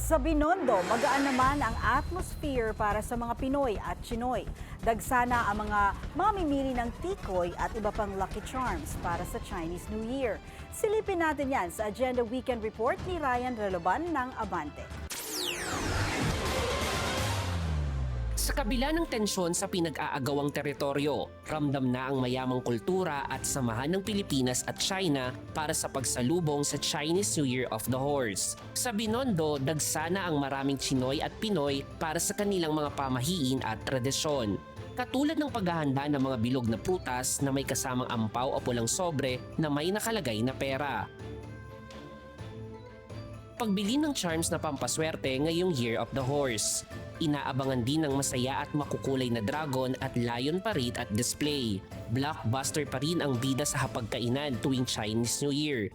Sa Binondo, magaan naman ang atmosphere para sa mga Pinoy at Chinoy. Dagsana ang mga mamimili ng tikoy at iba pang Lucky Charms para sa Chinese New Year. Silipin natin yan sa Agenda Weekend Report ni Ryan Reloban ng Abante. Sa kabila ng tensyon sa pinag-aagawang teritoryo, ramdam na ang mayamang kultura at samahan ng Pilipinas at China para sa pagsalubong sa Chinese New Year of the Horse. Sa Binondo, dagsana ang maraming Chinoy at Pinoy para sa kanilang mga pamahiin at tradisyon. Katulad ng paghahanda ng mga bilog na prutas na may kasamang ampaw o pulang sobre na may nakalagay na pera. Pagbili ng charms na pampaswerte ngayong Year of the Horse. Inaabangan din ng masaya at makukulay na dragon at lion parade at display. Blockbuster pa rin ang bida sa hapagkainan tuwing Chinese New Year.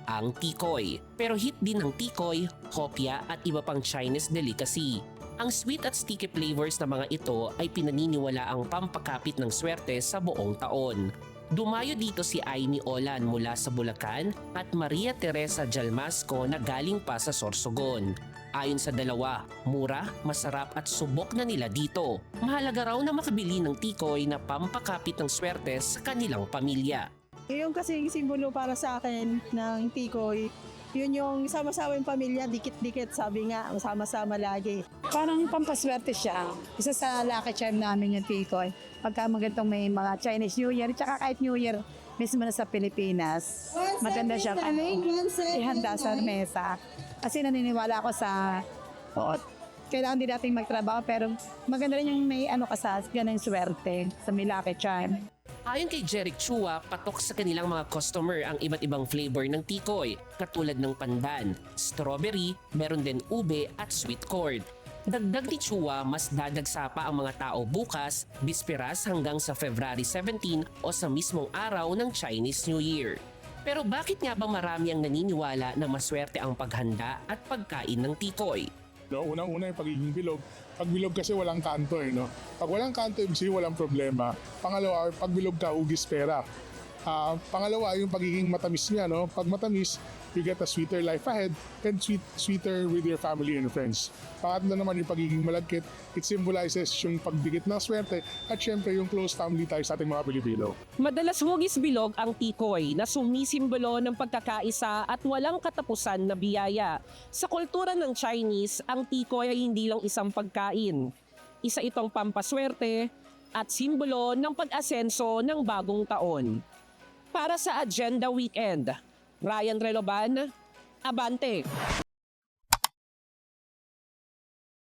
Ang tikoy. Pero hit din ng tikoy, hopya at iba pang Chinese delicacy. Ang sweet at sticky flavors na mga ito ay pinaniniwala ang pampakapit ng swerte sa buong taon. Dumayo dito si Aimee Olan mula sa Bulacan at Maria Teresa Jalmasco na galing pa sa Sorsogon. Ayon sa dalawa, mura, masarap at subok na nila dito. Mahalaga raw na makabili ng tikoy na pampakapit ng swerte sa kanilang pamilya. Yung kasing simbolo para sa akin ng tikoy, yun yung sama-sama yung pamilya, dikit-dikit, sabi nga, sama-sama lagi. Parang pampaswerte siya. Isa sa lucky charm namin yung tikoy. Pagka magandang may mga Chinese New Year, tsaka kahit New Year, mismo na sa Pilipinas, maganda siya ihanda sa mesa. Kasi naniniwala ako sa, kailangan din natin magtrabaho, pero maganda rin yung may ka sa ganang swerte sa may lucky charm. Ayon kay Jeric Chua, patok sa kanilang mga customer ang iba't ibang flavor ng tikoy, katulad ng pandan, strawberry, meron din ube at sweet corn. Dagdag ni Chua, mas dadagsa pa ang mga tao bukas, bisperas hanggang sa February 17 o sa mismong araw ng Chinese New Year. Pero bakit nga ba marami ang naniniwala na maswerte ang paghanda at pagkain ng tikoy? No, unang-una yung pagiging bilog. Pag bilog kasi walang kanto no? Pag walang kanto, ibig sabihin walang problema. Pangalawa, pag bilog ka, hugis pera. Pangalawa, yung pagiging matamis niya, no? Pag matamis, you get a sweeter life ahead and sweeter with your family and friends. Pangatlo naman yung pagiging malagkit. It symbolizes yung pagdikit ng swerte at syempre yung close family tayo sa ating mga Pilipino. Madalas hugis bilog ang tikoy na sumisimbolo ng pagkakaisa at walang katapusan na biyaya. Sa kultura ng Chinese, ang tikoy ay hindi lang isang pagkain. Isa itong pampaswerte at simbolo ng pag-asenso ng bagong taon. Para sa Agenda Weekend, Ryan Reloban, Abante.